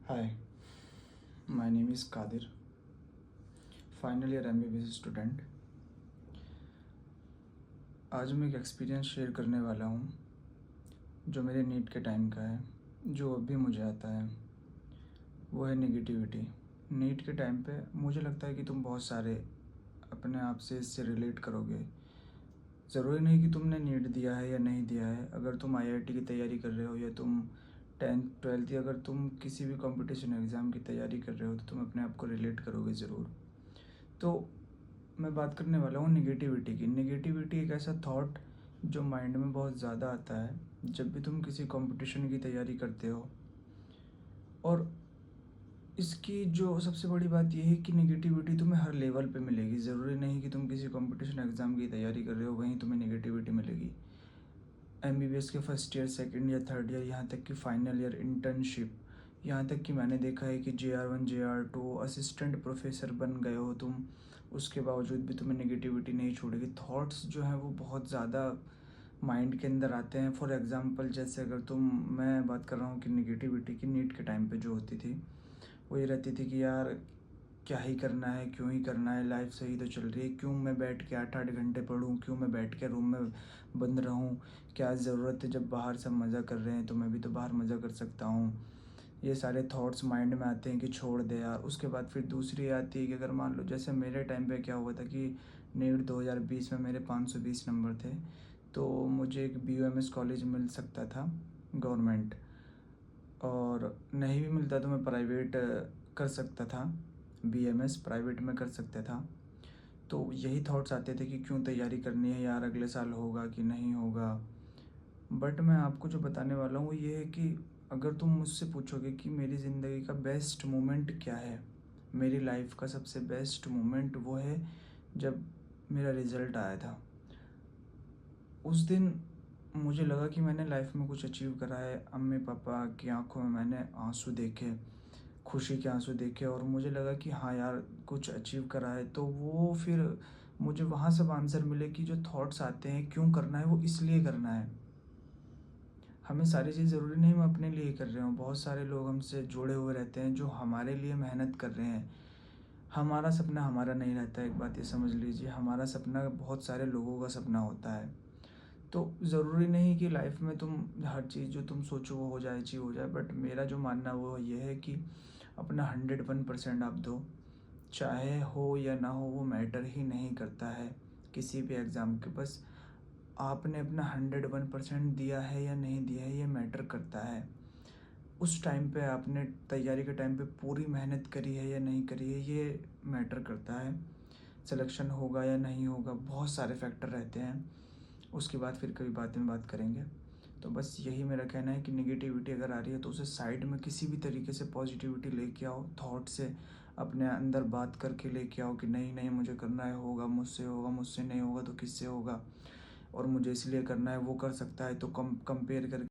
Hi, my name is Kadir, final year MBBS student. आज मैं एक एक्सपीरियंस शेयर करने वाला हूँ जो मेरे नीट के टाइम का है, जो अभी मुझे आता है। वो है नेगेटिविटी। नीट के टाइम पे मुझे लगता है कि तुम बहुत सारे अपने आप से इससे रिलेट करोगे। ज़रूरी नहीं कि तुमने नीट दिया है या नहीं दिया है। अगर तुम IIT की तैयारी कर रहे हो या तुम 10th 12th या अगर तुम किसी भी कंपटीशन एग्ज़ाम की तैयारी कर रहे हो तो तुम अपने आप को रिलेट करोगे ज़रूर। तो मैं बात करने वाला हूँ नेगेटिविटी की। नेगेटिविटी एक ऐसा थॉट जो माइंड में बहुत ज़्यादा आता है जब भी तुम किसी कंपटीशन की तैयारी करते हो। और इसकी जो सबसे बड़ी बात यह है कि नेगेटिविटी तुम्हें हर लेवल पे मिलेगी। ज़रूरी नहीं कि तुम किसी कंपटीशन एग्ज़ाम की तैयारी कर रहे हो वहीं तुम्हें नेगेटिविटी मिलेगी। MBBS के first year, second year, third year, यहाँ तक कि फाइनल ईयर, इंटर्नशिप, यहाँ तक कि मैंने देखा है कि JR1 JR2 असिस्टेंट प्रोफेसर बन गए हो तुम, उसके बावजूद भी तुम्हें नेगेटिविटी नहीं छोड़ेगी। थॉट्स जो हैं वो बहुत ज़्यादा माइंड के अंदर आते हैं। फॉर एग्ज़ाम्पल जैसे अगर मैं बात कर रहा हूँ कि नेगेटिविटी की नीट के टाइम पे जो होती थी वो ये रहती थी कि यार क्या ही करना है, क्यों ही करना है, लाइफ सही तो चल रही है, क्यों मैं बैठ के 8-8 घंटे पढूँ, क्यों मैं बैठ के रूम में बंद रहूँ, क्या ज़रूरत है, जब बाहर सब मज़ा कर रहे हैं तो मैं भी तो बाहर मज़ा कर सकता हूँ। ये सारे थॉट्स माइंड में आते हैं कि छोड़ दे यार। उसके बाद फिर दूसरी आती है कि अगर मान लो जैसे मेरे टाइम पे क्या हुआ था कि नीट 2020 में मेरे 520 नंबर थे, तो मुझे एक BUMS कॉलेज मिल सकता था गवर्नमेंट, और नहीं भी मिलता तो मैं प्राइवेट कर सकता था। BMS प्राइवेट में कर सकता था। तो यही थॉट्स आते थे कि क्यों तैयारी करनी है यार, अगले साल होगा कि नहीं होगा। बट मैं आपको जो बताने वाला हूँ वो ये है कि अगर तुम मुझसे पूछोगे कि मेरी ज़िंदगी का बेस्ट मोमेंट क्या है, मेरी लाइफ का सबसे बेस्ट मोमेंट वो है जब मेरा रिज़ल्ट आया था। उस दिन मुझे लगा कि मैंने लाइफ में कुछ अचीव करा है। अम्मी पापा की आंखों में मैंने आंसू देखे, खुशी के आंसू देखे, और मुझे लगा कि हाँ यार कुछ अचीव करा है। तो वो फिर मुझे वहाँ सब आंसर मिले कि जो थॉट्स आते हैं क्यों करना है, वो इसलिए करना है। हमें सारी चीज़ ज़रूरी नहीं हम अपने लिए कर रहे हों। बहुत सारे लोग हमसे जुड़े हुए रहते हैं जो हमारे लिए मेहनत कर रहे हैं। हमारा सपना हमारा नहीं रहता है, एक बात ये समझ लीजिए। हमारा सपना बहुत सारे लोगों का सपना होता है। तो ज़रूरी नहीं कि लाइफ में तुम हर चीज़ जो तुम सोचो वो हो जाए, अचीव हो जाए। बट मेरा जो मानना वो ये है कि अपना 101% आप दो, चाहे हो या ना हो वो मैटर ही नहीं करता है किसी भी एग्ज़ाम के। बस आपने अपना 101% दिया है या नहीं दिया है ये मैटर करता है। उस टाइम पे आपने तैयारी के टाइम पे पूरी मेहनत करी है या नहीं करी है ये मैटर करता है। सिलेक्शन होगा या नहीं होगा, बहुत सारे फैक्टर रहते हैं। उसके बाद फिर कभी बाद में बात करेंगे। तो बस यही मेरा कहना है कि नेगेटिविटी अगर आ रही है तो उसे साइड में किसी भी तरीके से पॉजिटिविटी लेके आओ। थॉट से अपने अंदर बात करके लेके आओ कि नहीं नहीं मुझे करना है, होगा मुझसे नहीं होगा तो किससे होगा, और मुझे इसलिए करना है, वो कर सकता है तो कंपेयर करके